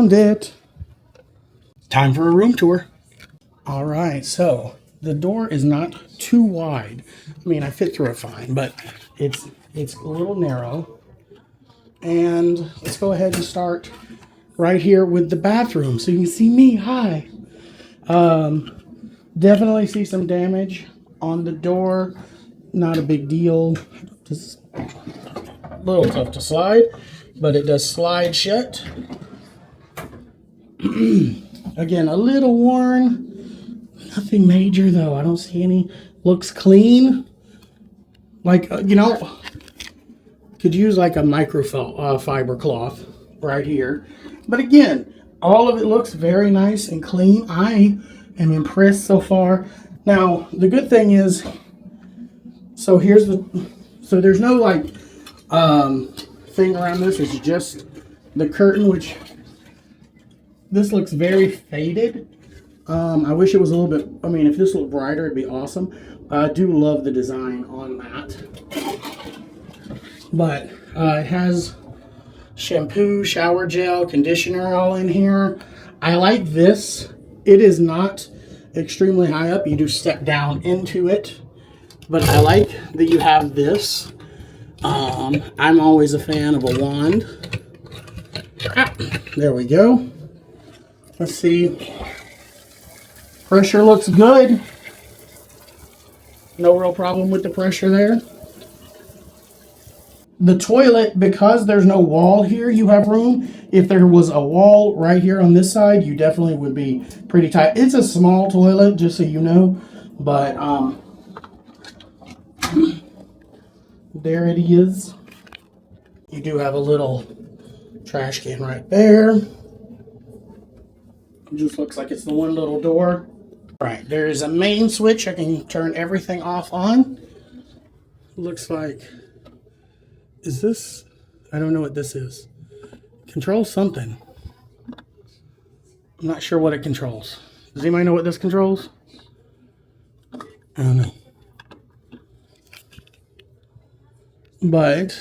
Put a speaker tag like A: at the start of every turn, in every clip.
A: found it. Time for a room tour. All right, so the door is not too wide. I mean, I fit through it fine, but it's a little narrow. And let's go ahead and start right here with the bathroom so you can see me. Hi. Definitely see some damage on the door. Not a big deal. Just a little tough to slide, but it does slide shut. Again, a little worn. Nothing major though. I don't see any. Looks clean. Like, could use like a microfiber cloth right here. But again, all of it looks very nice and clean. I am impressed so far. Now, the good thing is, so there's no like thing around this. It's just the curtain, which this looks very faded. I wish it was a little bit, I mean, if this looked brighter, it'd be awesome. I do love the design on that. But it has shampoo, shower gel, conditioner all in here. I like this. It is not extremely high up. You do step down into it. But I like that you have this. I'm always a fan of a wand. There we go. Let's see. Pressure looks good. No real problem with the pressure there. The toilet, because there's no wall here, you have room. If there was a wall right here on this side, you definitely would be pretty tight. It's a small toilet, just so you know. But there it is. You do have a little trash can right there. It just looks like it's the one little door. All right, there is a main switch. I can turn everything off on. Looks like, is this, I don't know what this is. Controls something. I'm not sure what it controls. Does anybody know what this controls? I don't know. But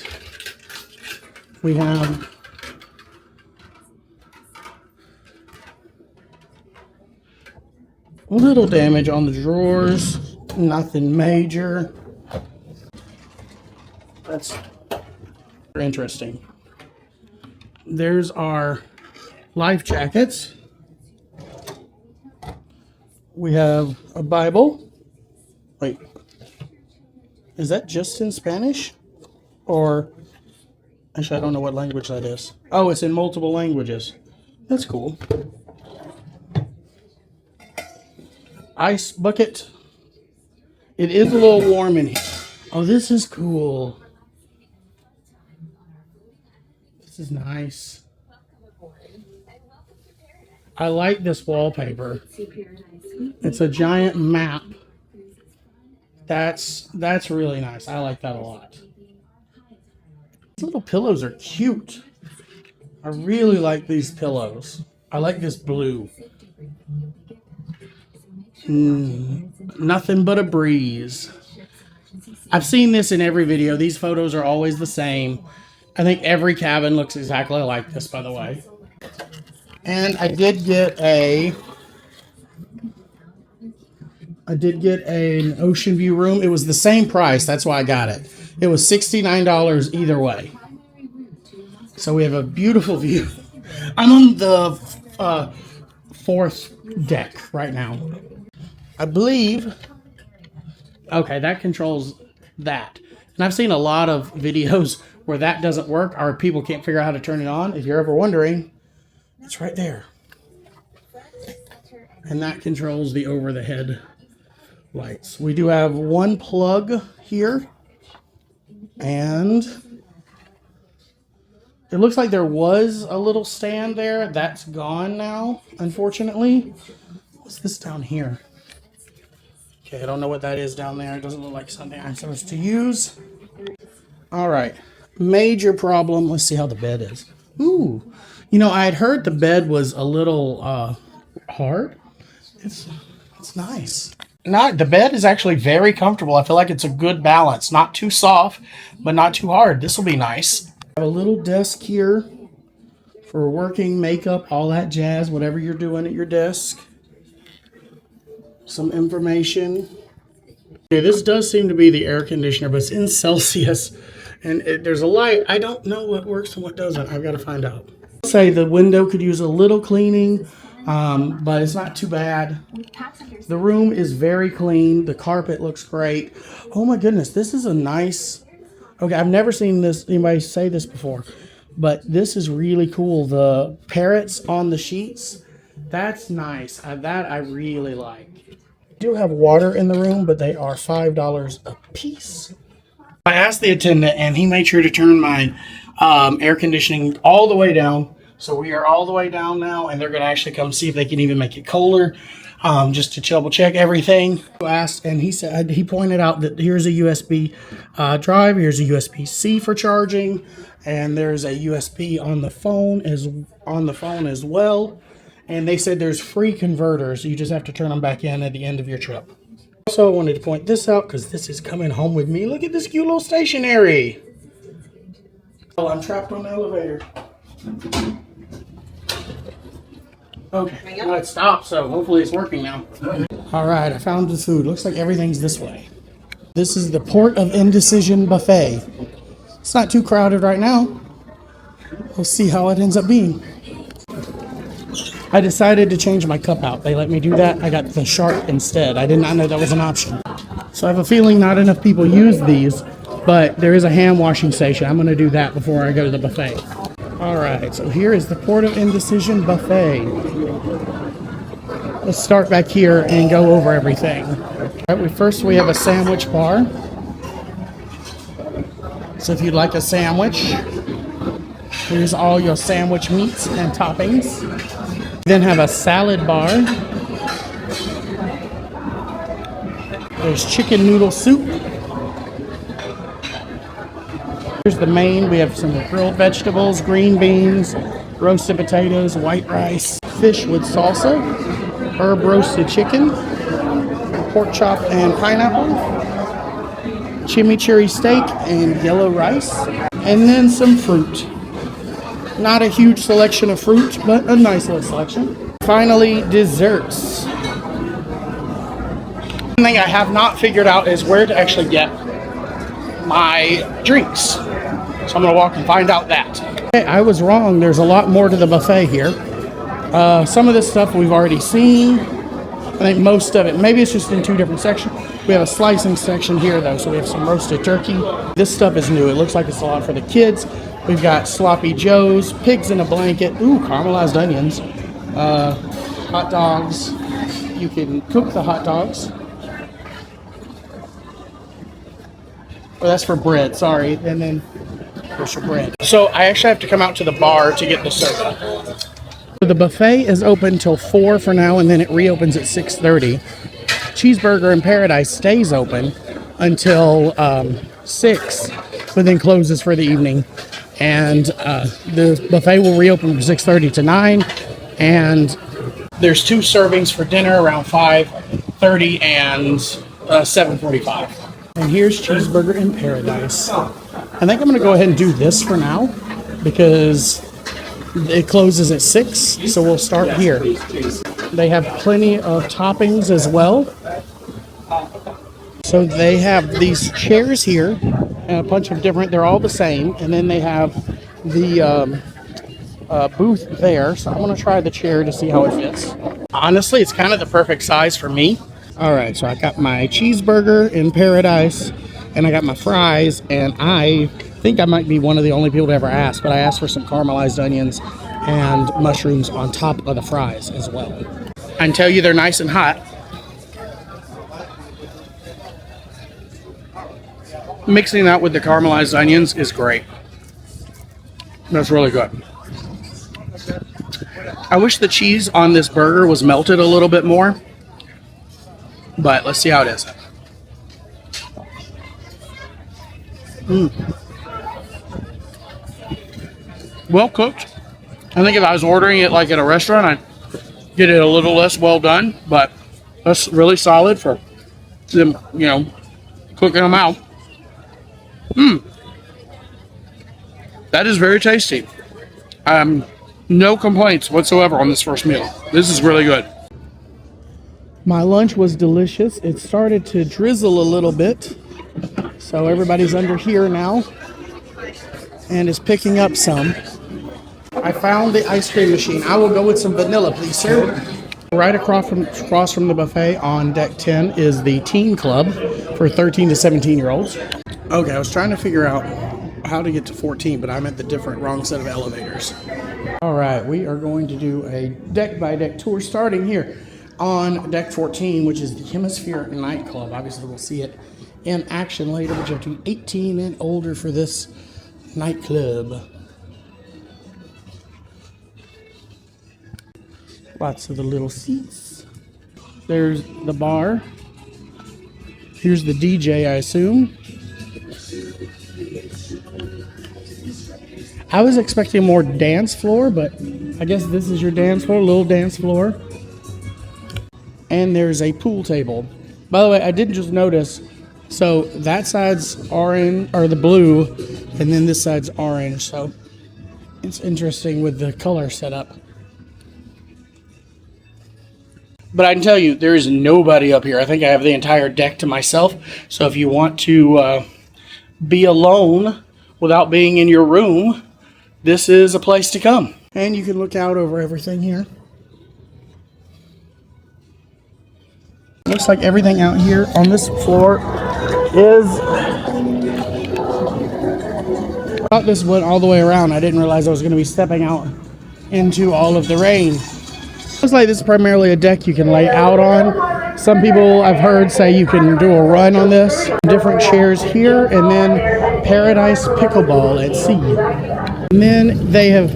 A: we have a little damage on the drawers. Nothing major. That's interesting. There's our life jackets. We have a Bible. Wait, is that just in Spanish? Or, actually I don't know what language that is. Oh, it's in multiple languages. That's cool. Ice bucket. It is a little warm in here. Oh, this is cool. This is nice. I like this wallpaper. It's a giant map. That's really nice. I like that a lot. These little pillows are cute. I really like these pillows. I like this blue. Nothing but a breeze. I've seen this in every video. These photos are always the same. I think every cabin looks exactly like this, by the way. And I did get an ocean view room. It was the same price. That's why I got it. It was $69 either way. So we have a beautiful view. I'm on the fourth deck right now. I believe. Okay, that controls that. And I've seen a lot of videos where that doesn't work or people can't figure out how to turn it on. If you're ever wondering, it's right there. And that controls the over-the-head lights. We do have one plug here. And it looks like there was a little stand there. That's gone now, unfortunately. What's this down here? Okay, I don't know what that is down there. It doesn't look like something I'm supposed to use. All right. Major problem. Let's see how the bed is. Ooh. You know, I had heard the bed was a little hard. It's nice. The bed is actually very comfortable. I feel like it's a good balance. Not too soft, but not too hard. This will be nice. I have a little desk here for working, makeup, all that jazz, whatever you're doing at your desk. Some information. Okay, this does seem to be the air conditioner, but it's in Celsius. And there's a light. I don't know what works and what doesn't. I've got to find out. I'll say the window could use a little cleaning, but it's not too bad. The room is very clean. The carpet looks great. Oh my goodness, this is a nice... Okay, I've never seen this anybody say this before, but this is really cool. The parrots on the sheets, that's nice. That I really like. I do have water in the room, but they are $5 a piece. I asked the attendant, and he made sure to turn my air conditioning all the way down. So we are all the way down now, and they're going to actually come see if they can even make it colder, just to double check everything. I asked, and he pointed out that here's a USB drive, here's a USB-C for charging, and there's a USB on the phone as well. And they said there's free converters. You just have to turn them back in at the end of your trip. Also, I wanted to point this out because this is coming home with me. Look at this cute little stationery. Oh, I'm trapped on the elevator. Okay, well, it stopped, so hopefully it's working now. All right, I found the food. Looks like everything's this way. This is the Port of Indecision Buffet. It's not too crowded right now. We'll see how it ends up being. I decided to change my cup out. They let me do that. I got the shark instead. I did not know that was an option. So I have a feeling not enough people use these, but there is a hand washing station. I'm going to do that before I go to the buffet. All right, so here is the Port of Indecision Buffet. Let's start back here and go over everything. All right, first we have a sandwich bar. So if you'd like a sandwich, here's all your sandwich meats and toppings. Then have a salad bar. There's chicken noodle soup. Here's the main. We have some grilled vegetables, green beans, roasted potatoes, white rice, fish with salsa, herb roasted chicken, pork chop and pineapple, chimichurri steak and yellow rice, and then some fruit. Not a huge selection of fruit, but a nice little selection. Finally, desserts. One thing I have not figured out is where to actually get my drinks. So I'm going to walk and find out that. Okay, I was wrong. There's a lot more to the buffet here. Some of this stuff we've already seen. I think most of it, maybe it's just in two different sections. We have a slicing section here though, so we have some roasted turkey. This stuff is new. It looks like it's a lot for the kids. We've got sloppy joes, pigs in a blanket, ooh, caramelized onions, hot dogs. You can cook the hot dogs. Oh, that's for bread, sorry. And then there's your bread. So I actually have to come out to the bar to get the soda. So the buffet is open till 4 for now, and then it reopens at 6:30. Cheeseburger in Paradise stays open until 6, but then closes for the evening. And the buffet will reopen from 6:30 to 9, and there's 2 servings for dinner around 5:30 and 7:45. And here's Cheeseburger in Paradise. I think I'm going to go ahead and do this for now because it closes at 6, so we'll start here. They have plenty of toppings as well. So they have these chairs here, and a bunch of different, they're all the same, and then they have the booth there. So I'm going to try the chair to see how it fits. Honestly, it's kind of the perfect size for me. All right, so I got my cheeseburger in Paradise, and I got my fries, and I think I might be one of the only people to ever ask, but I asked for some caramelized onions and mushrooms on top of the fries as well. I can tell you they're nice and hot. Mixing that with the caramelized onions is great. That's really good. I wish the cheese on this burger was melted a little bit more, but let's see how it is. Well cooked. I think if I was ordering it like at a restaurant, I'd get it a little less well done, but that's really solid for them, you know, cooking them out. That is very tasty. I'm
B: No complaints whatsoever on this first meal. This is really good.
A: My lunch was delicious. It started to drizzle a little bit, so everybody's under here now and is picking up some. I found the ice cream machine. I will go with some vanilla, please, sir. Right across from the buffet on deck 10 is the teen club for 13 to 17-year-olds. Okay, I was trying to figure out how to get to 14, but I'm at the wrong set of elevators. All right, we are going to do a deck-by-deck tour starting here on deck 14, which is the Hemisphere nightclub. Obviously, we'll see it in action later, but you have to be 18 and older for this nightclub. Lots of the little seats. There's the bar. Here's the DJ, I assume. I was expecting more dance floor, but I guess this is your dance floor, little dance floor. And there's a pool table. By the way, I did just notice, so that side's orange, or the blue, and then this side's orange. So it's interesting with the color setup. But I can tell you, there is nobody up here. I think I have the entire deck to myself. So if you want to be alone without being in your room, this is a place to come. And you can look out over everything here. Looks like everything out here on this floor is... I thought this went all the way around. I didn't realize I was going to be stepping out into all of the rain. Looks like this is primarily a deck you can lay out on. Some people I've heard say you can do a run on this. Different chairs here, and then Paradise Pickleball at sea. And then they have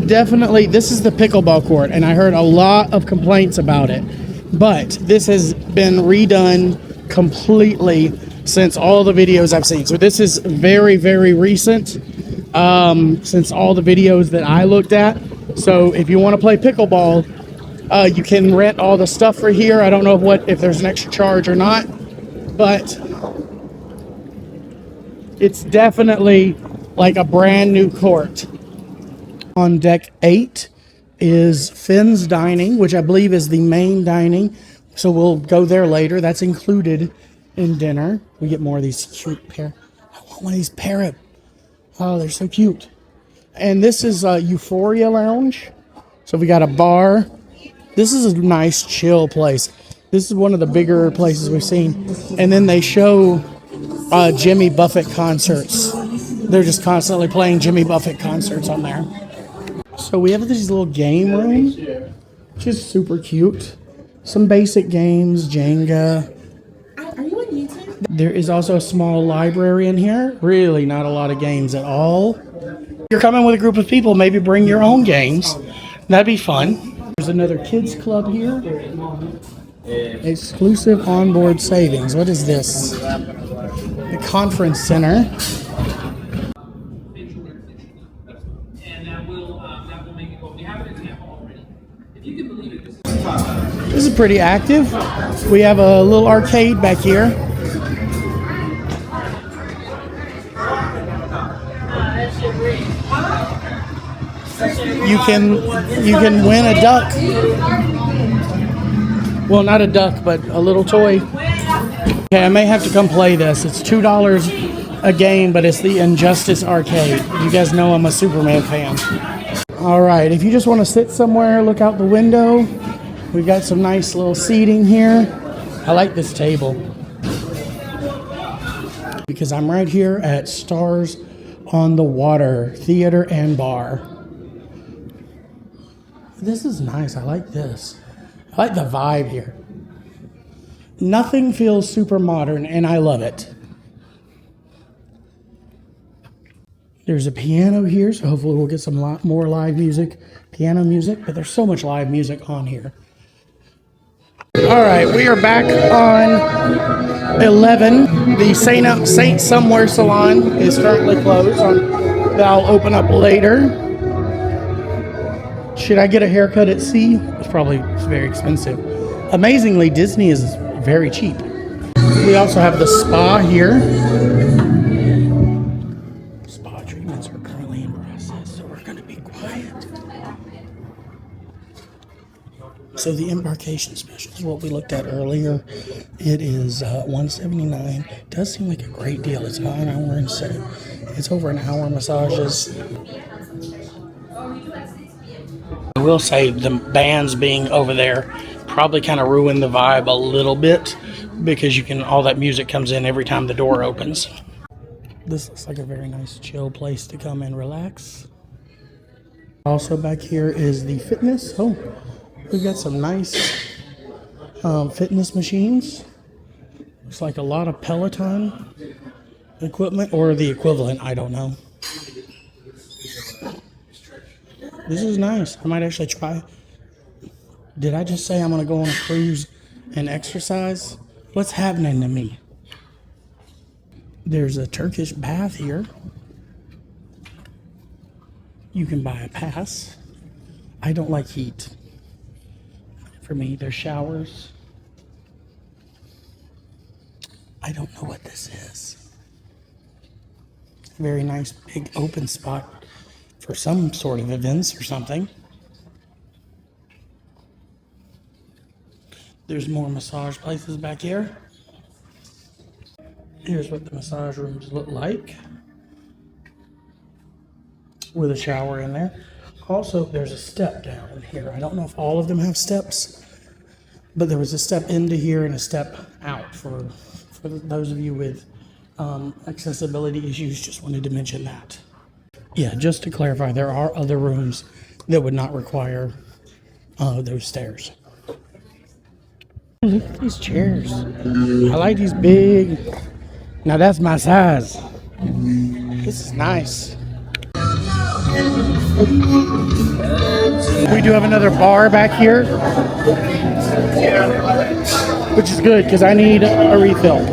A: definitely, this is the pickleball court, and I heard a lot of complaints about it. But this has been redone completely since all the videos I've seen. So this is very, very recent since all the videos that I looked at. So if you want to play pickleball, you can rent all the stuff for here. I don't know if there's an extra charge or not, but it's definitely like a brand new court. On deck 8 is Finn's Dining, which I believe is the main dining. So we'll go there later. That's included in dinner. We get more of these cute I want one of these parrot. Oh, they're so cute. And this is Euphoria Lounge. So we got a bar. This is a nice chill place. This is one of the bigger places we've seen. And then they show Jimmy Buffett concerts. They're just constantly playing Jimmy Buffett concerts on there. So we have these little game rooms, which is super cute. Some basic games, Jenga.
C: Are you on YouTube?
A: There is also a small library in here. Really not a lot of games at all. If you're coming with a group of people, maybe bring your own games. That'd be fun. There's another kids club here. Exclusive onboard savings. What is this? The conference center. This is pretty active. We have a little arcade back here. You can win a duck. Well, not a duck, but a little toy. Okay, I may have to come play this. It's $2 a game, but it's the Injustice Arcade. You guys know I'm a Superman fan. All right, if you just want to sit somewhere, look out the window. We've got some nice little seating here. I like this table because I'm right here at Stars on the Water Theater and Bar. This is nice. I like this. I like the vibe here. Nothing feels super modern, and I love it. There's a piano here, so hopefully we'll get some more live music, piano music, but there's so much live music on here. All right, we are back on 11. The Saint Somewhere Salon is currently closed. That'll open up later. Should I get a haircut at sea? It's very expensive. Amazingly, Disney is very cheap. We also have the spa here. Spa treatments are currently in process, so we're going to be quiet. So the embarkation special is what we looked at earlier. It is $179. Does seem like a great deal. It's about an hour and so. It's over an hour massages. I will say the bands being over there probably kind of ruin the vibe a little bit because all that music comes in every time the door opens. This looks like a very nice chill place to come and relax. Also back here is the fitness. Oh, we've got some nice fitness machines. Looks like a lot of Peloton equipment or the equivalent, I don't know. This is nice. I might actually try. Did I just say I'm going to go on a cruise and exercise? What's happening to me? There's a Turkish bath here. You can buy a pass. I don't like heat. For me, there's showers. I don't know what this is. Very nice big open spot for some sort of events or something. There's more massage places back here. Here's what the massage rooms look like, with a shower in there. Also, there's a step down here. I don't know if all of them have steps, but there was a step into here and a step out for those of you with accessibility issues. Just wanted to mention that. Yeah, just to clarify, there are other rooms that would not require those stairs. Look at these chairs. I like these big. Now that's my size. This is nice. We do have another bar back here, which is good because I need a refill.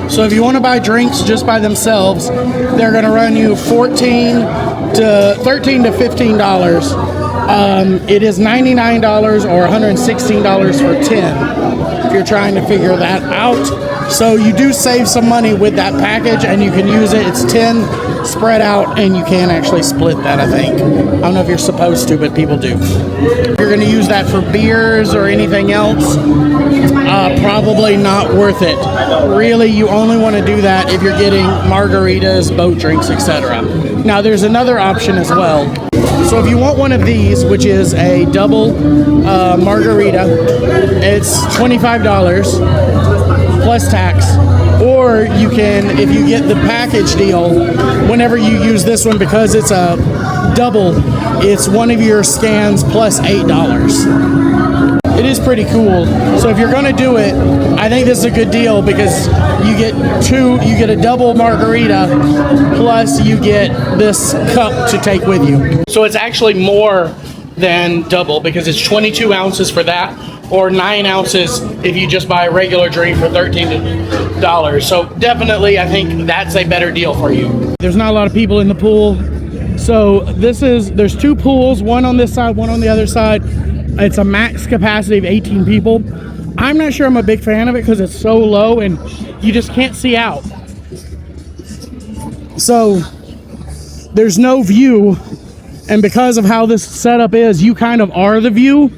A: So if you want to buy drinks just by themselves, they're going to run you $13 to $15. It is $99 or $116 for 10 if you're trying to figure that out. So you do save some money with that package, and you can use it. It's 10 spread out, and you can actually split that, I think. I don't know if you're supposed to, but people do. If you're going to use that for beers or anything else, probably not worth it. Really, you only want to do that if you're getting margaritas, boat drinks, etc. Now, there's another option as well. So if you want one of these, which is a double margarita, it's $25 plus tax. Or you can, if you get the package deal, whenever you use this one, because it's a double, it's one of your scans plus $8. It is pretty cool. So if you're going to do it, I think this is a good deal because you get a double margarita plus you get this cup to take with you. So it's actually more than double because it's 22 ounces for that, or 9 ounces if you just buy a regular drink for $13. So definitely I think that's a better deal for you. There's not a lot of people in the pool. So there's two pools, one on this side, one on the other side. It's a max capacity of 18 people. I'm not sure I'm a big fan of it because it's so low and you just can't see out. So there's no view, and because of how this setup is, you kind of are the view.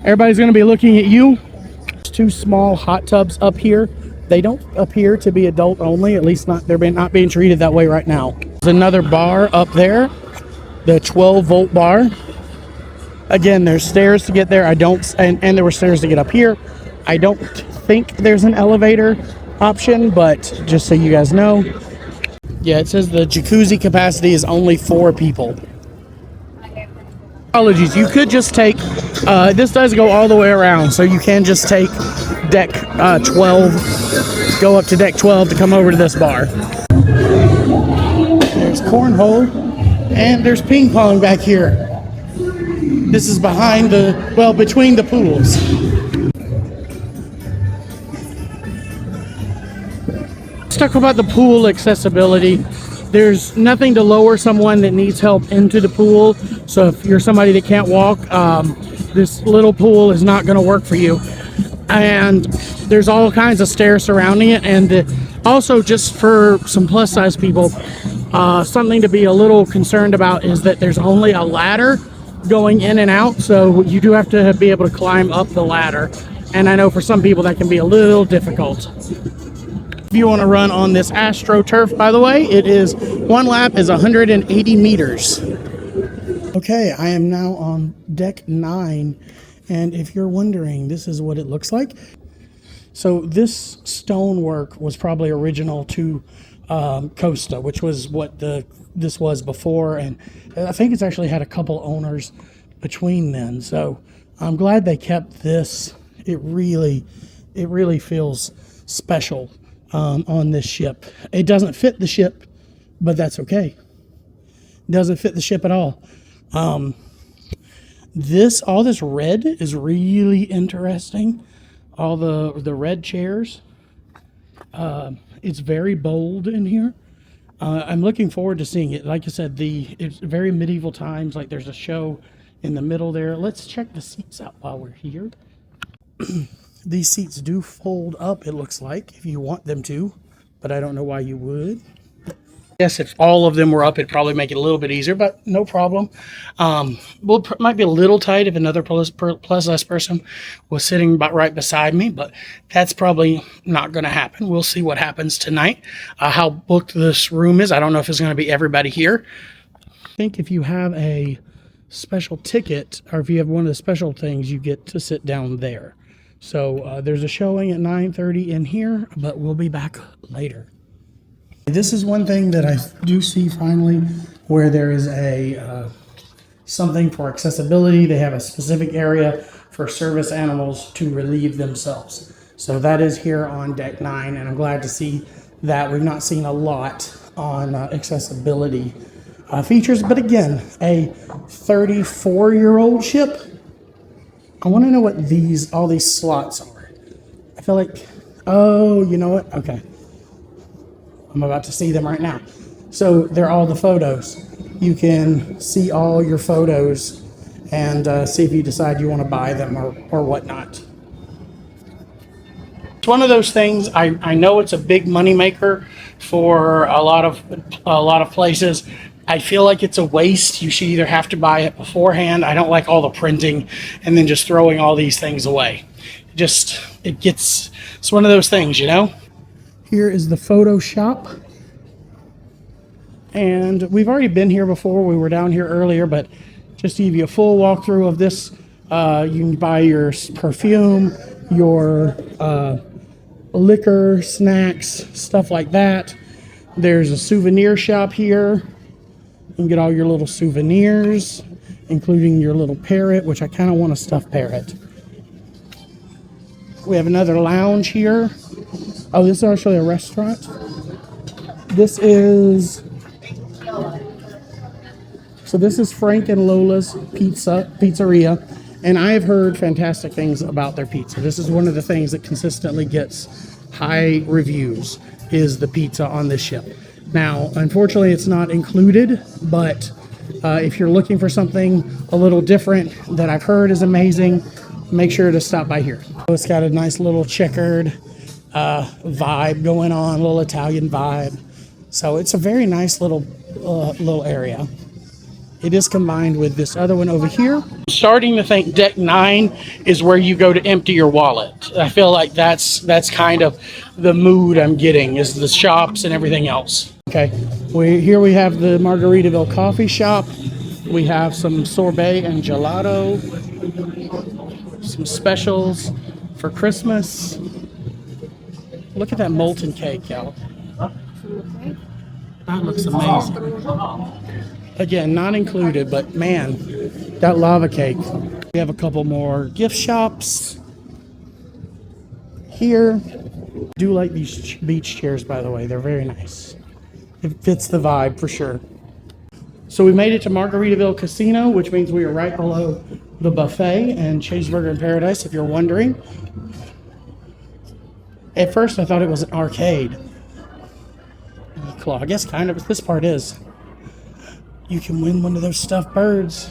A: Everybody's going to be looking at you. There's two small hot tubs up here. They don't appear to be adult only, at least they're not being treated that way right now. There's another bar up there, the 12-volt bar. Again, there's stairs to get there. And there were stairs to get up here. I don't think there's an elevator option, but just so you guys know. Yeah, it says the jacuzzi capacity is only 4 people. Apologies, you could just take, this does go all the way around, so you can just take deck 12, go up to deck 12 to come over to this bar. There's cornhole, and there's ping pong back here. This is between the pools. Let's talk about the pool accessibility. There's nothing to lower someone that needs help into the pool. So if you're somebody that can't walk, this little pool is not going to work for you. And there's all kinds of stairs surrounding it. And also, just for some plus size people, something to be a little concerned about is that there's only a ladder going in and out, so you do have to be able to climb up the ladder. And I know for some people that can be a little difficult. If you want to run on this AstroTurf, by the way, it is one lap is 180 meters. Okay, I am now on deck 9, and if you're wondering, this is what it looks like. So this stonework was probably original to Costa, which was what this was before, and I think it's actually had a couple owners between then. So I'm glad they kept this. It really feels special on this ship. It doesn't fit the ship, but that's okay. It doesn't fit the ship at all. All this red is really interesting. All the red chairs. It's very bold in here. I'm looking forward to seeing it. Like I said, it's very medieval times. Like there's a show in the middle there. Let's check the seats out while we're here. These seats do fold up, it looks like, if you want them to, but I don't know why you would. Yes, if all of them were up, it'd probably make it a little bit easier, but no problem. Might be a little tight if another plus size person was sitting right beside me, but that's probably not going to happen. We'll see what happens tonight. How booked this room is, I don't know if it's going to be everybody here. I think if you have a special ticket, or if you have one of the special things, you get to sit down there. So there's a showing at 9:30 in here, but we'll be back later. This is one thing that I do see finally, where there is a something for accessibility. They have a specific area for service animals to relieve themselves. So that is here on deck 9, and I'm glad to see that. We've not seen a lot on accessibility features, but again, a 34-year-old ship. I want to know what all these slots are. I feel like, oh, you know what? Okay. I'm about to see them right now. So they're all the photos. You can see all your photos and see if you decide you want to buy them or whatnot. It's one of those things. I know it's a big moneymaker for a lot of places. I feel like it's a waste. You should either have to buy it beforehand. I don't like all the printing and then just throwing all these things away. It's one of those things, you know? Here is the photo shop. And we've already been here before. We were down here earlier, but just to give you a full walkthrough of this, you can buy your perfume, your liquor, snacks, stuff like that. There's a souvenir shop here. You can get all your little souvenirs, including your little parrot, which I kind of want a stuffed parrot. We have another lounge here. Oh, this is actually a restaurant. This is Frank and Lola's Pizzeria, and I have heard fantastic things about their pizza. This is one of the things that consistently gets high reviews, is the pizza on this ship. Now, unfortunately, it's not included, but if you're looking for something a little different that I've heard is amazing, make sure to stop by here. It's got a nice little checkered vibe going on, a little Italian vibe. So it's a very nice little area. It is combined with this other one over here. I'm starting to think deck 9 is where you go to empty your wallet. I feel like that's kind of the mood I'm getting, is the shops and everything else. Okay, here we have the Margaritaville coffee shop. We have some sorbet and gelato, some specials for Christmas. Look at that molten cake, y'all. That looks amazing. Again, not included, but man, that lava cake. We have a couple more gift shops here. I do like these beach chairs, by the way. They're very nice. It fits the vibe for sure. So we made it to Margaritaville Casino, which means we are right below the buffet and Cheeseburger in Paradise, if you're wondering. At first, I thought it was an arcade. Cool. I guess kind of. This part is. You can win one of those stuffed birds.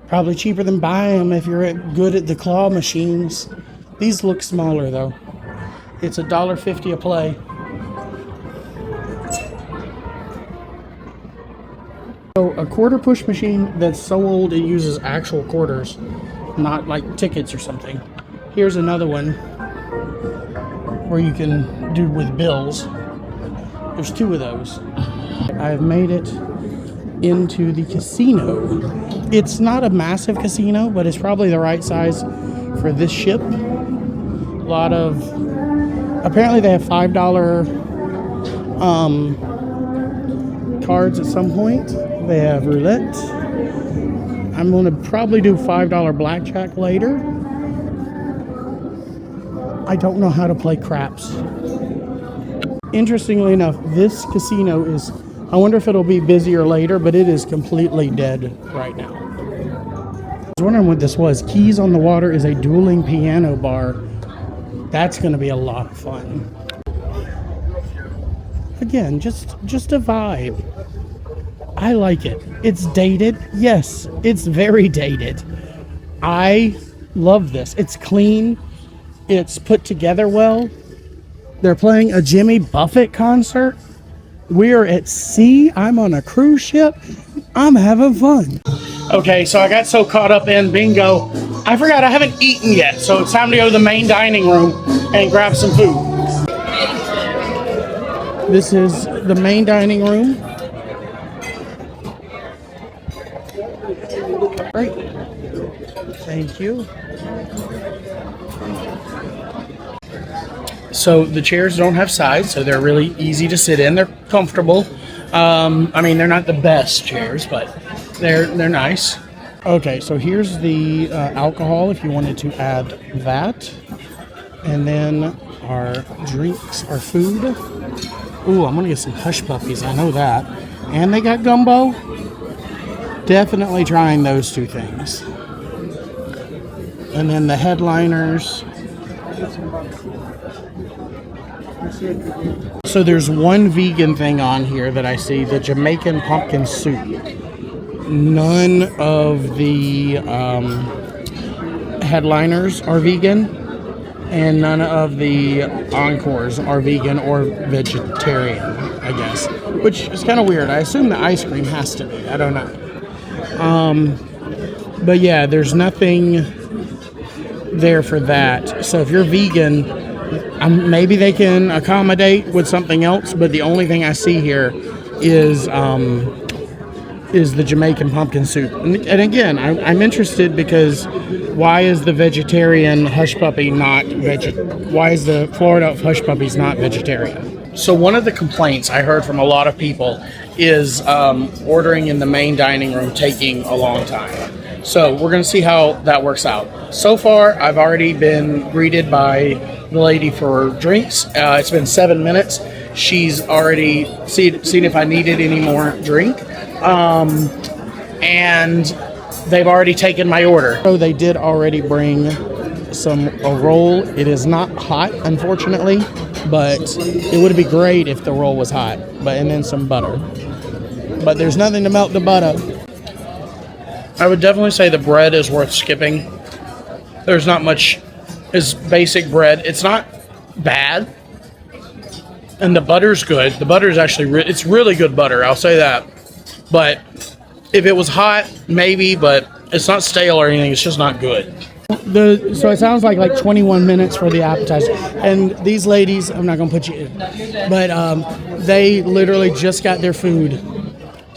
A: Probably cheaper than buying them if you're good at the claw machines. These look smaller though. It's $1.50 a play. So a quarter push machine that's so old it uses actual quarters, not like tickets or something. Here's another one where you can do with bills. There's 2 of those. I've made it into the casino. It's not a massive casino, but it's probably the right size for this ship. A lot of, apparently they have $5 cards at some point. They have roulette. I'm going to probably do $5 blackjack later. I don't know how to play craps. Interestingly enough, this casino is, I wonder if it'll be busier later, but it is completely dead right now. I was wondering what this was. Keys on the Water is a dueling piano bar. That's going to be a lot of fun. Again, just a vibe. I like it. It's dated. Yes, it's very dated. I love this. It's clean. It's put together well. They're playing a Jimmy Buffett concert. We're at sea. I'm on a cruise ship. I'm having fun. Okay, so I got so caught up in bingo, I forgot I haven't eaten yet. So it's time to go to the main dining room and grab some food. This is the main dining room. Great. Thank you. So the chairs don't have sides, so they're really easy to sit in. They're comfortable. I mean, they're not the best chairs, but they're nice. Okay, so here's the alcohol if you wanted to add that. And then our drinks, our food. Ooh, I'm gonna get some hush puppies, I know that. And they got gumbo. Definitely trying those 2 things. And then the headliners. So there's one vegan thing on here that I see, the Jamaican pumpkin soup. None of the headliners are vegan, and none of the encores are vegan or vegetarian, I guess. Which is kind of weird. I assume the ice cream has to be. I don't know. But yeah, there's nothing there for that. So if you're vegan, maybe they can accommodate with something else, but the only thing I see here is the Jamaican pumpkin soup. And again, I'm interested because why is the vegetarian hush puppy not why is the Florida hush puppies not vegetarian? So one of the complaints I heard from a lot of people is ordering in the main dining room taking a long time. So we're going to see how that works out. So far, I've already been greeted by the lady for drinks. It's been 7 minutes. She's already seen if I needed any more drink. And they've already taken my order. So they did already bring a roll. It is not hot, unfortunately, but it would be great if the roll was hot. And then some butter. But there's nothing to melt the butter. I would definitely say the bread is worth skipping. There's not much. It's basic bread. It's not bad. And the butter's good. The butter's actually, it's really good butter. I'll say that. But if it was hot, maybe, but it's not stale or anything. It's just not good. So it sounds like 21 minutes for the appetizer. And these ladies, I'm not going to put you in, but they literally just got their food.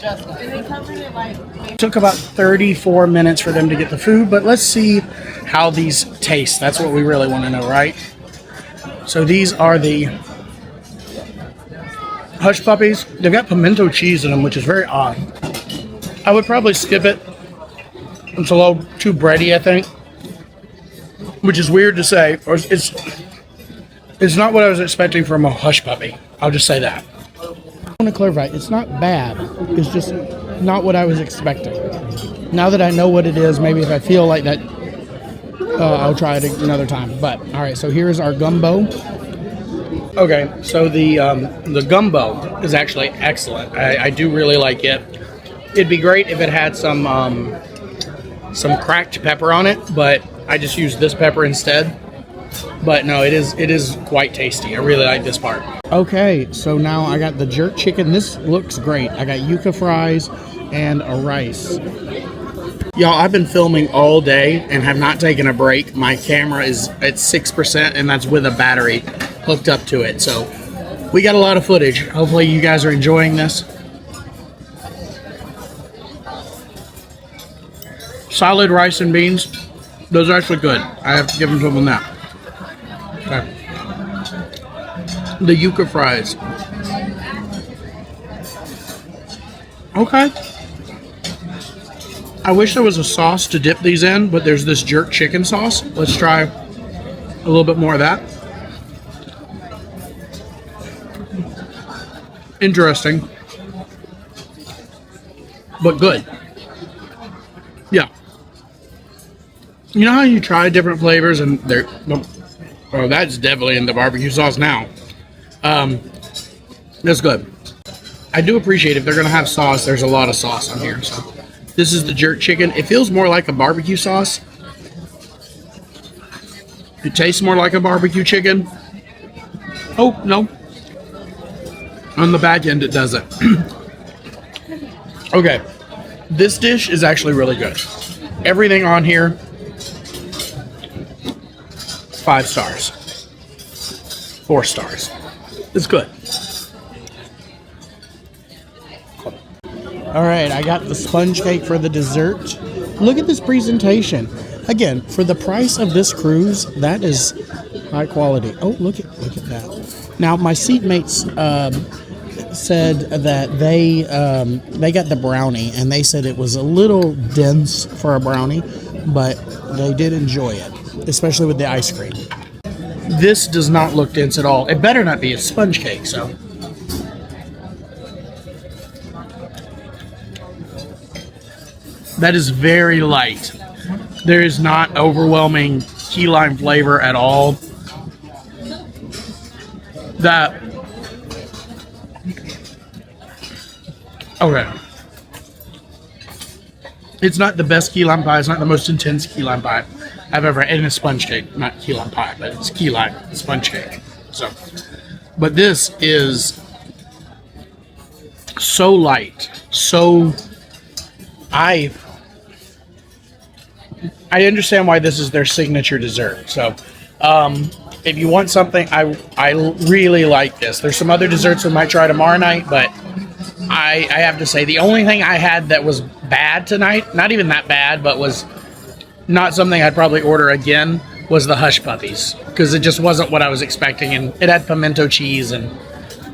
A: It took about 34 minutes for them to get the food, but let's see how these taste. That's what we really want to know, right? So these are the hush puppies. They've got pimento cheese in them, which is very odd. I would probably skip it. It's a little too bready, I think, which is weird to say. Or it's not what I was expecting from a hush puppy. I'll just say that. I want to clarify, it's not bad. It's just not what I was expecting. Now that I know what it is, maybe if I feel like that, I'll try it another time. But all right, so here's our gumbo. Okay, so the gumbo is actually excellent. I do really like it. It'd be great if it had some cracked pepper on it, but I just used this pepper instead. But no, it is quite tasty. I really like this part. Okay, so now I got the jerk chicken. This looks great. I got yuca fries, and a rice. Y'all, I've been filming all day and have not taken a break. My camera is at 6% and that's with a battery hooked up to it. So we got a lot of footage. Hopefully you guys are enjoying this. Solid rice and beans. Those are actually good. I have to give them to them on that. Okay. The yuca fries. Okay. I wish there was a sauce to dip these in, but there's this jerk chicken sauce. Let's try a little bit more of that. Interesting. But good. Yeah. You know how you try different flavors and they're... Oh, that's definitely in the barbecue sauce now. That's good. I do appreciate if they're going to have sauce, there's a lot of sauce on here, so... This is the jerk chicken. It feels more like a barbecue sauce. It tastes more like a barbecue chicken. Oh, no. On the back end, it doesn't. Okay. This dish is actually really good. Everything on here, 5 stars. 4 stars. It's good. All right, I got the sponge cake for the dessert. Look at this presentation. Again, for the price of this cruise, that is high quality. Oh, look at that. Now, my seatmates said that they got the brownie, and they said it was a little dense for a brownie, but they did enjoy it, especially with the ice cream. This does not look dense at all. It better not be a sponge cake, so... That is very light. There is not overwhelming key lime flavor at all. Okay. It's not the best key lime pie. It's not the most intense key lime pie I've ever had in a sponge cake. Not key lime pie, but it's key lime sponge cake. So, but this is so light. So I understand why this is their signature dessert. So, if you want something, I really like this. There's some other desserts we might try tomorrow night, but I have to say the only thing I had that was bad tonight, not even that bad, but was not something I'd probably order again, was the hush puppies, because it just wasn't what I was expecting, and it had pimento cheese, and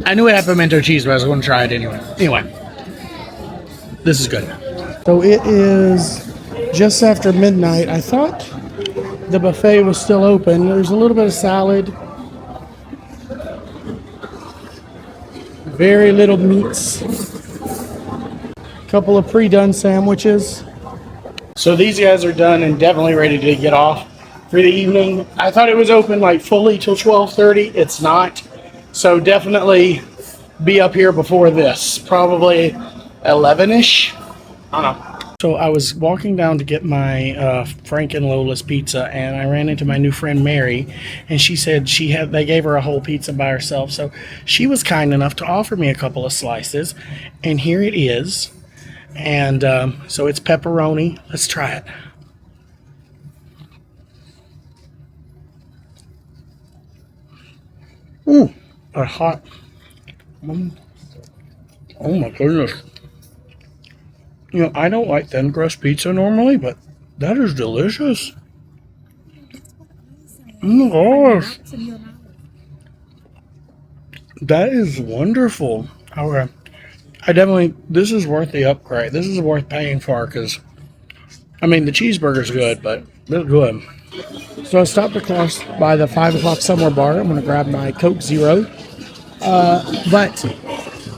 A: I knew it had pimento cheese, but I was going to try it anyway. Anyway, this is good. So it is just after midnight. I thought the buffet was still open. There's a little bit of salad. Very little meats. A couple of pre-done sandwiches. So these guys are done and definitely ready to get off for the evening. I thought it was open like fully till 12:30. It's not. So definitely be up here before this. Probably 11-ish. I don't know. So I was walking down to get my Frank and Lola's pizza, and I ran into my new friend Mary, and she said they gave her a whole pizza by herself. So she was kind enough to offer me a couple of slices, and here it is. And so it's pepperoni. Let's try it. Ooh, a hot. Oh my goodness. You know, I don't like thin crust pizza normally, but that is delicious. Oh my gosh. That is wonderful. Okay. This is worth the upgrade. This is worth paying for, because, I mean, the cheeseburger's good, but it's good. So I stopped across by the 5 o'clock Somewhere bar. I'm going to grab my Coke Zero. But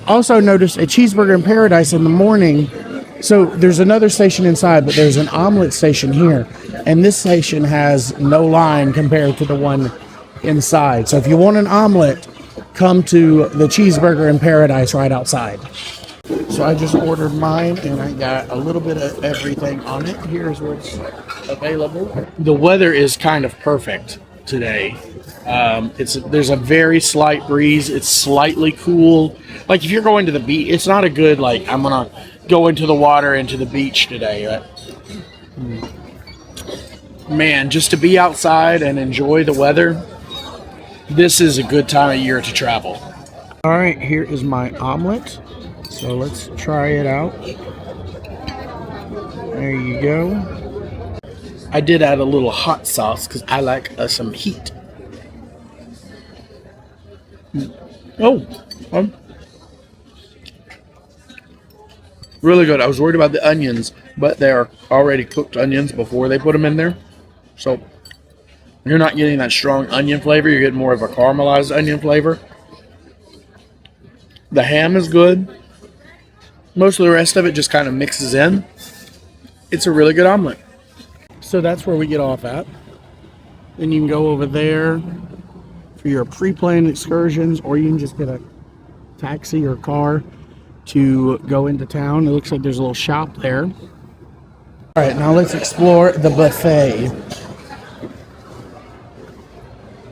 A: also noticed a cheeseburger in Paradise in the morning. So there's another station inside, but there's an omelet station here. And this station has no line compared to the one inside. So if you want an omelet, come to the cheeseburger in Paradise right outside. So I just ordered mine, and I got a little bit of everything on it. Here's what's available. The weather is kind of perfect today. There's a very slight breeze. It's slightly cool. Like if you're going to the beach, it's not a good, like, I'm gonna go into the water, into the beach today. Man, just to be outside and enjoy the weather, this is a good time of year to travel. All right, here is my omelet. So let's try it out. There you go. I did add a little hot sauce because I like some heat. Really good. I was worried about the onions, but they're already cooked onions before they put them in there. So you're not getting that strong onion flavor. You're getting more of a caramelized onion flavor. The ham is good. Most of the rest of it just kind of mixes in. It's a really good omelet. So that's where we get off at. Then you can go over there for your pre-planned excursions, or you can just get a taxi or car to go into town. It looks like there's a little shop there. All right, now let's explore the buffet.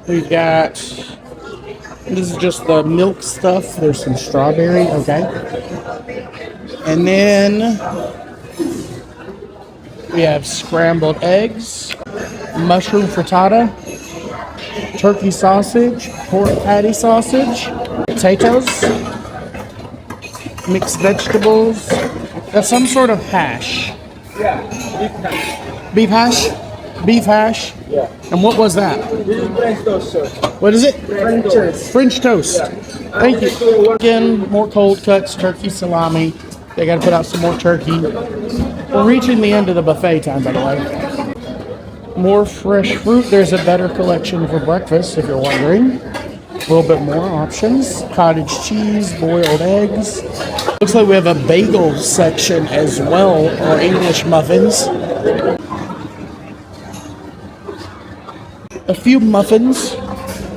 A: We've got, this is just the milk stuff. There's some strawberry, okay. And then we have scrambled eggs, mushroom frittata, turkey sausage, pork patty sausage, potatoes, mixed vegetables. That's some sort of hash.
D: Yeah, beef hash.
A: Beef hash? Beef hash?
D: Yeah.
A: And what was that?
D: This is French toast, sir.
A: What is it?
D: French toast.
A: French toast. Thank you. Again, more cold cuts, turkey salami. They got to put out some more turkey. We're reaching the end of the buffet time, by the way. More fresh fruit. There's a better collection for breakfast, if you're wondering. A little bit more options. Cottage cheese, boiled eggs. Looks like we have a bagel section as well, or English muffins. A few muffins,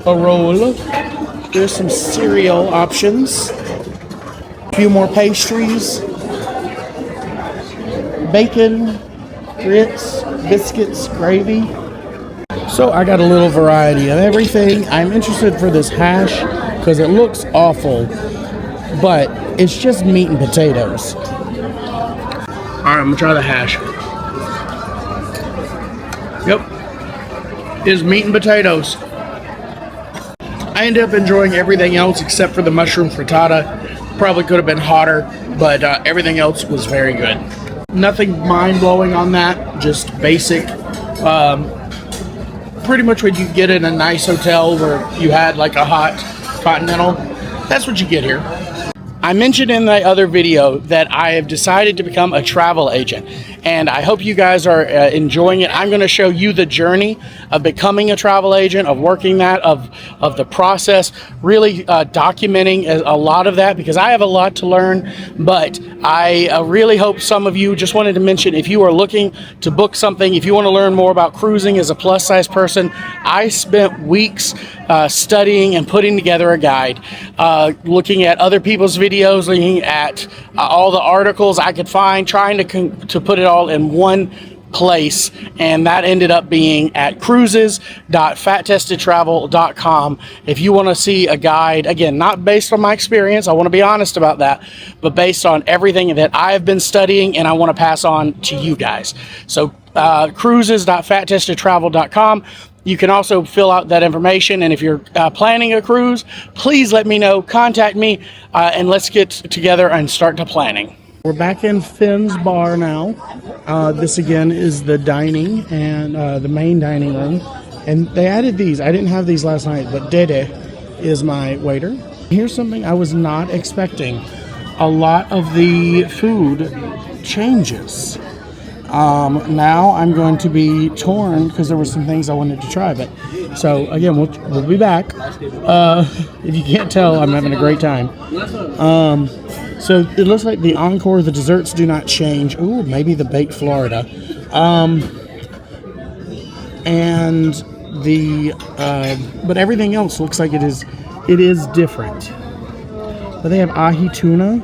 A: a roll. There's some cereal options. A few more pastries. Bacon, grits, biscuits, gravy. So I got a little variety of everything. I'm interested for this hash because it looks awful, but it's just meat and potatoes. All right, I'm gonna try the hash. Yep, it's meat and potatoes. I ended up enjoying everything else except for the mushroom frittata. Probably could have been hotter, but everything else was very good. Nothing mind-blowing on that, just basic. Pretty much what you get in a nice hotel where you had like a hot continental. That's what you get here. I mentioned in the other video that I have decided to become a travel agent, and I hope you guys are enjoying it. I'm going to show you the journey of becoming a travel agent, of working that, of the process, really documenting a lot of that because I have a lot to learn. But I really hope some of you, just wanted to mention, if you are looking to book something, if you want to learn more about cruising as a plus size person, I spent weeks studying and putting together a guide, looking at other people's videos, looking at all the articles I could find, trying to put it all in one place, and that ended up being at cruises.fattestedtravel.com. If you want to see a guide, again, not based on my experience, I want to be honest about that, but based on everything that I have been studying and I want to pass on to you guys. So cruises.fattestedtravel.com. You can also fill out that information, and if you're planning a cruise, please let me know, contact me, and let's get together and start to planning. We're back in Finn's Bar now. This again is the dining and the main dining room, and they added these. I didn't have these last night, but Dede is my waiter. Here's something I was not expecting. A lot of the food changes. Now I'm going to be torn because there were some things I wanted to try. But so again, we'll be back. If you can't tell, I'm having a great time. So it looks like the encore, the desserts do not change. Ooh, maybe the baked Florida. And the but everything else looks like it is different. But they have ahi tuna.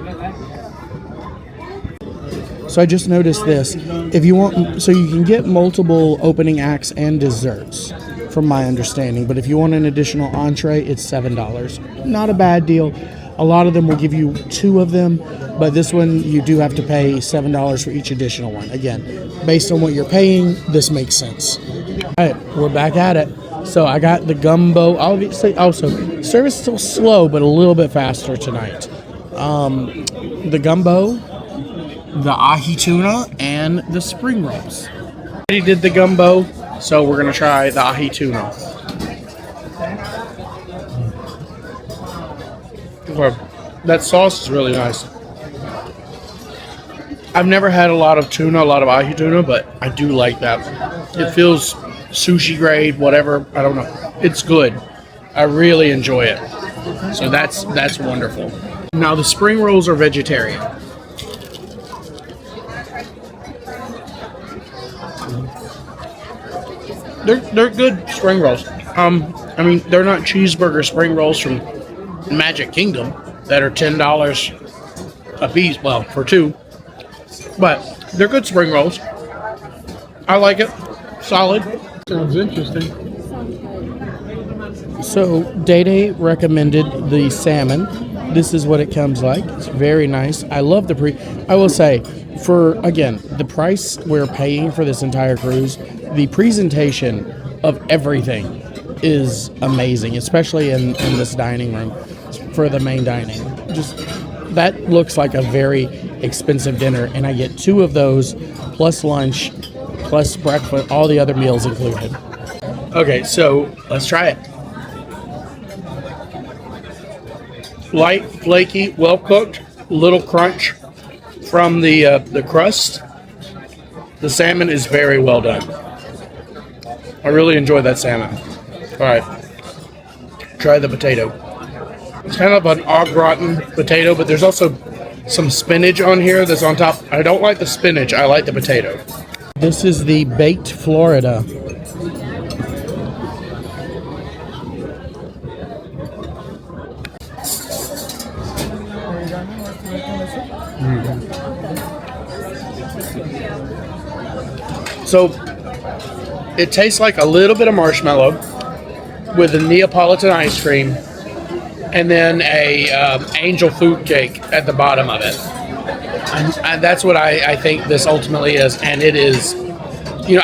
A: So I just noticed this. If you want, so you can get multiple opening acts and desserts, from my understanding. But if you want an additional entree, it's $7. Not a bad deal. A lot of them will give you 2 of them, but this one you do have to pay $7 for each additional one. Again, based on what you're paying, this makes sense. All right, we're back at it. So I got the gumbo. Obviously, also service is still slow, but a little bit faster tonight. The gumbo, the ahi tuna, and the spring rolls. Already did the gumbo, so we're gonna try the ahi tuna. Okay. That sauce is really nice. I've never had a lot of tuna, a lot of ahi tuna, but I do like that. It feels sushi grade, whatever. I don't know. It's good. I really enjoy it. So that's wonderful. Now the spring rolls are vegetarian. They're good spring rolls. I mean, they're not cheeseburger spring rolls from Magic Kingdom that are $10 a piece. Well, for 2, but they're good spring rolls. I like it. Solid.
B: Sounds interesting.
A: So Day recommended the salmon. This is what it comes like. It's very nice. I love the I will say, for again, the price we're paying for this entire cruise, the presentation of everything is amazing, especially in this dining room for the main dining. Just that looks like a very expensive dinner, and I get 2 of those plus lunch plus breakfast, all the other meals included. Okay, so let's try it. Light, flaky, well cooked, little crunch from the crust. The salmon is very well done. I really enjoy that salmon. All right, try the potato. It's kind of an au gratin potato, but there's also some spinach on here that's on top. I don't like the spinach. I like the potato. This is the baked Florida. So it tastes like a little bit of marshmallow with a Neapolitan ice cream and then a angel food cake at the bottom of it. And that's what I think this ultimately is. And it is,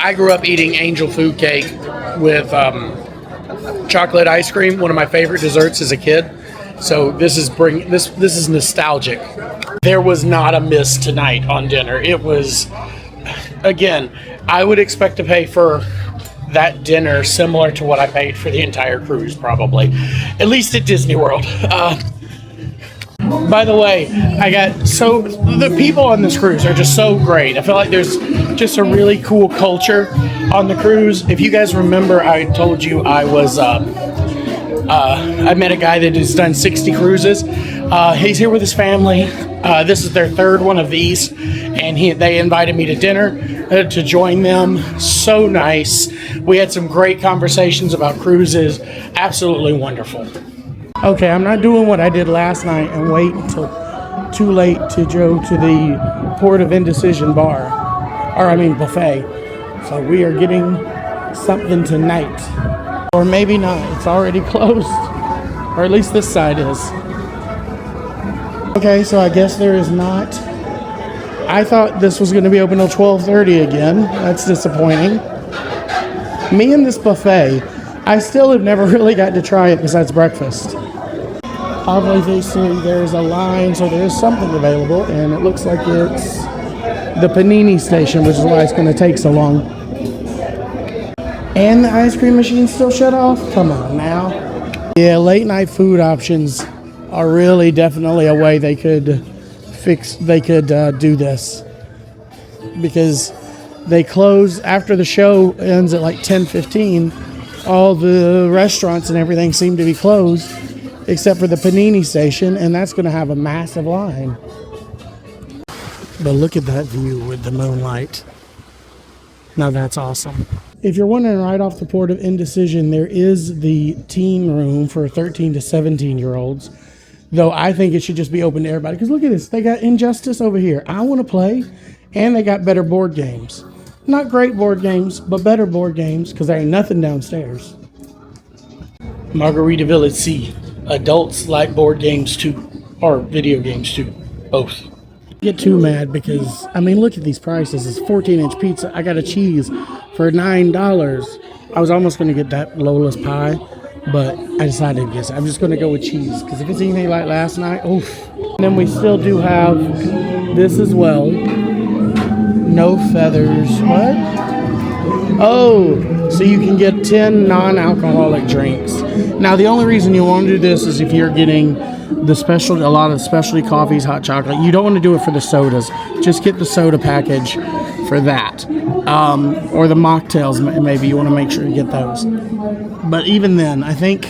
A: I grew up eating angel food cake with chocolate ice cream, one of my favorite desserts as a kid. So this is nostalgic. There was not a miss tonight on dinner. It was, again, I would expect to pay for that dinner similar to what I paid for the entire cruise, probably, at least at Disney World. By the way, the people on this cruise are just so great. I feel like there's just a really cool culture on the cruise. If you guys remember, I told you I met a guy that has done 60 cruises. He's here with his family. This is their 3rd one of these, and they invited me to dinner to join them. So nice. We had some great conversations about cruises. Absolutely wonderful. Okay, I'm not doing what I did last night and wait until too late to go to the Port of Indecision buffet. So we are getting something tonight. Or maybe not. It's already closed. Or at least this side is. Okay, so I guess there is not. I thought this was going to be open till 12:30 again. That's disappointing. Me and this buffet, I still have never really got to try it besides breakfast. Obviously, there's a line, so there is something available, and it looks like it's the panini station, which is why it's going to take so long. And the ice cream machine's still shut off? Come on now. Yeah, late night food options are really definitely a way they could do this. Because they close after the show ends at like 10:15. All the restaurants and everything seem to be closed except for the panini station, and that's going to have a massive line. But look at that view with the moonlight. Now that's awesome. If you're wondering, right off the Port of Indecision, there is the teen room for 13 to 17-year-olds. Though I think it should just be open to everybody. Because look at this. They got Injustice over here. I want to play. And they got better board games. Not great board games, but better board games. Because there ain't nothing downstairs. Margaritaville at Sea. Adults like board games too. or video games too, both. Get too mad because I mean, look at these prices. It's 14-inch pizza. I got a cheese for $9. I was almost going to get that Lola's pie, but I decided to guess. I'm just going to go with cheese because if it's anything like last night, oof. And then we still do have this as well. No feathers. What? Oh, so you can get 10 non-alcoholic drinks. Now, the only reason you want to do this is if you're getting a lot of specialty coffees, hot chocolate. You don't want to do it for the sodas. Just get the soda package for that. Or the mocktails, maybe you want to make sure you get those. But even then, I think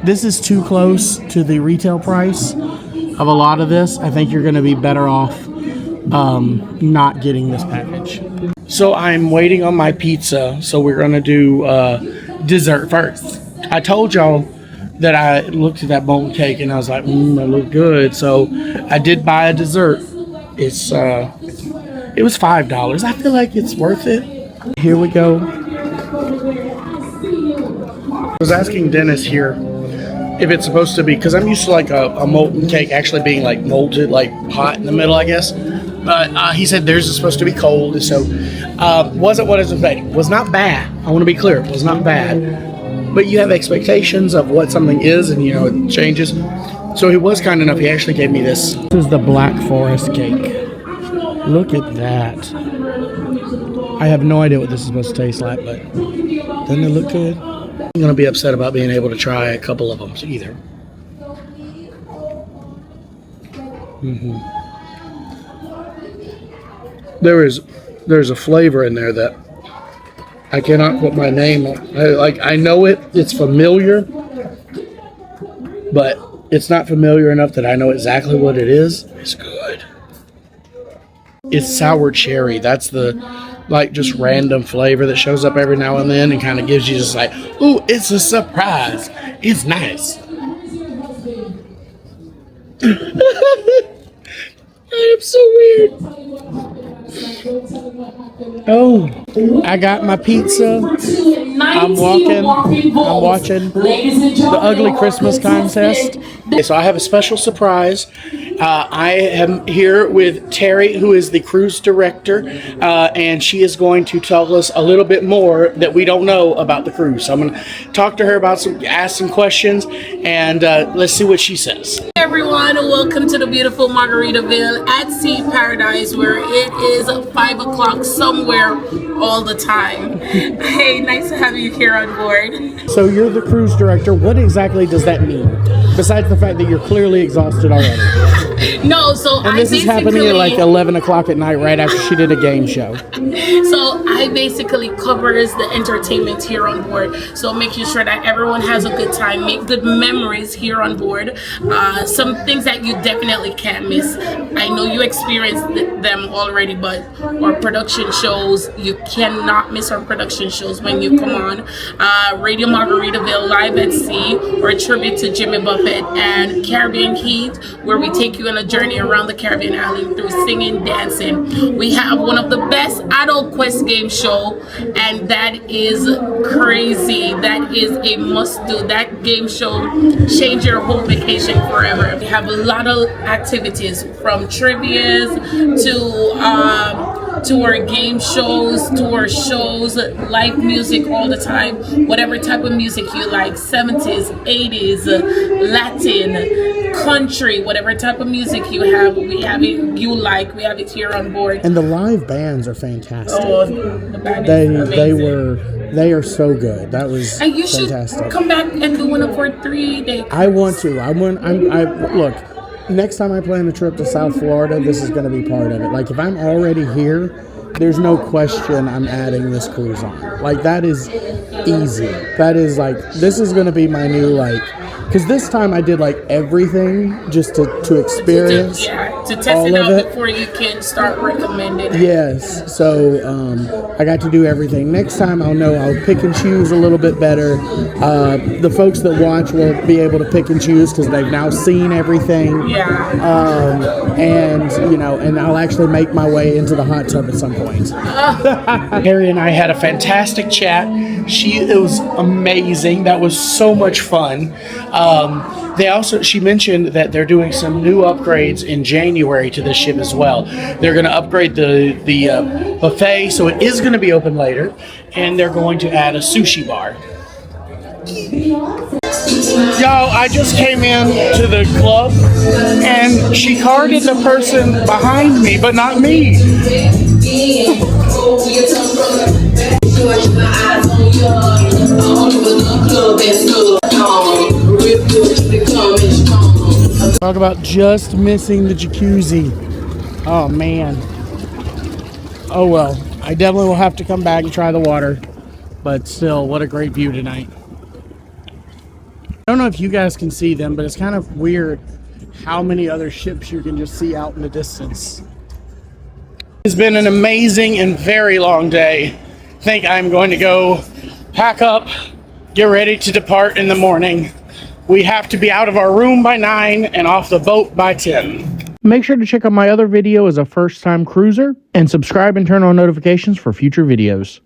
A: this is too close to the retail price of a lot of this. I think you're going to be better off not getting this package. So I'm waiting on my pizza, so we're going to do dessert first. I told y'all that I looked at that molten cake and I was like, that looked good. So I did buy a dessert. It was $5. I feel like it's worth it. Here we go. I was asking Dennis here if it's supposed to be, because I'm used to like a molten cake actually being like molted, like hot in the middle, I guess. But he said theirs is supposed to be cold, so wasn't what I was expecting. Was not bad. I want to be clear, it was not bad. But you have expectations of what something is, and it changes. So he was kind enough. He actually gave me this. This is the Black Forest cake. Look at that. I have no idea what this is supposed to taste like, but doesn't it look good? I'm going to be upset about being able to try a couple of them either. There's a flavor in there that I cannot put my name on. I know it's familiar, but it's not familiar enough that I know exactly what it is. It's good. It's sour cherry. That's the just random flavor that shows up every now and then and kind of gives you just like, ooh, it's a surprise. It's nice. I am so weird. Oh, I got my pizza. I'm watching the Ugly Christmas contest. Okay, so I have a special surprise. I am here with Terry, who is the cruise director, and she is going to tell us a little bit more that we don't know about the cruise. So I'm going to talk to her ask some questions, and let's see what she says.
C: Hey everyone, welcome to the beautiful Margaritaville at Sea Paradise, where it is 5 o'clock somewhere all the time. Hey, nice to have you here on board.
A: So you're the cruise director. What exactly does that mean? Besides the fact that you're clearly exhausted already.
C: No, so
A: and this is happening at like 11 o'clock at night, right after she did a game show.
C: So I basically covers the entertainment here on board. So making sure that everyone has a good time, make good memories here on board. Some things that you definitely can't miss. I know you experienced them already, but our production shows, you cannot miss our production shows when you come on. Radio Margaritaville Live at Sea, or a tribute to Jimmy Buffett, and Caribbean Heat, where we take you on a journey around the Caribbean island through singing, dancing. We have one of the best adult quest game show, and that is crazy. That is a must do. That game show change your whole vacation forever. We have a lot of activities, from trivias to our game shows, to our shows, live music all the time. Whatever type of music you like, 70s, 80s, Latin, country, whatever type of music you have, we have it. You like, we have it here on board.
A: And the live bands are fantastic.
C: Oh, the band is amazing.
A: They are so good. That was
C: and you
A: fantastic.
C: Should come back and do one for 3 days.
A: I want to. Look. Next time I plan a trip to South Florida, this is going to be part of it. Like, if I'm already here, there's no question I'm adding this cruise on. Like, that is easy. That is like, this is going to be my new, like, because this time I did like everything just to experience
C: to test
A: all
C: it
A: of
C: out
A: it
C: before you can start recommending it.
A: Yes, so I got to do everything. Next time I'll pick and choose a little bit better. The folks that watch will be able to pick and choose because they've now seen everything.
C: Yeah.
A: And I'll actually make my way into the hot tub at some point. Harry and I had a fantastic chat. It was amazing. That was so much fun. She mentioned that they're doing some new upgrades in January to this ship as well. They're going to upgrade the buffet, so it is going to be open later, and they're going to add a sushi bar. Yo, I just came in to the club, and she carded the person behind me, but not me. Talk about just missing the jacuzzi. Oh man. Oh well. I definitely will have to come back and try the water. But still, what a great view tonight. I don't know if you guys can see them, but it's kind of weird how many other ships you can just see out in the distance. It's been an amazing and very long day. I think I'm going to go pack up, get ready to depart in the morning. We have to be out of our room by 9 and off the boat by 10. Make sure to check out my other video as a first-time cruiser and subscribe and turn on notifications for future videos.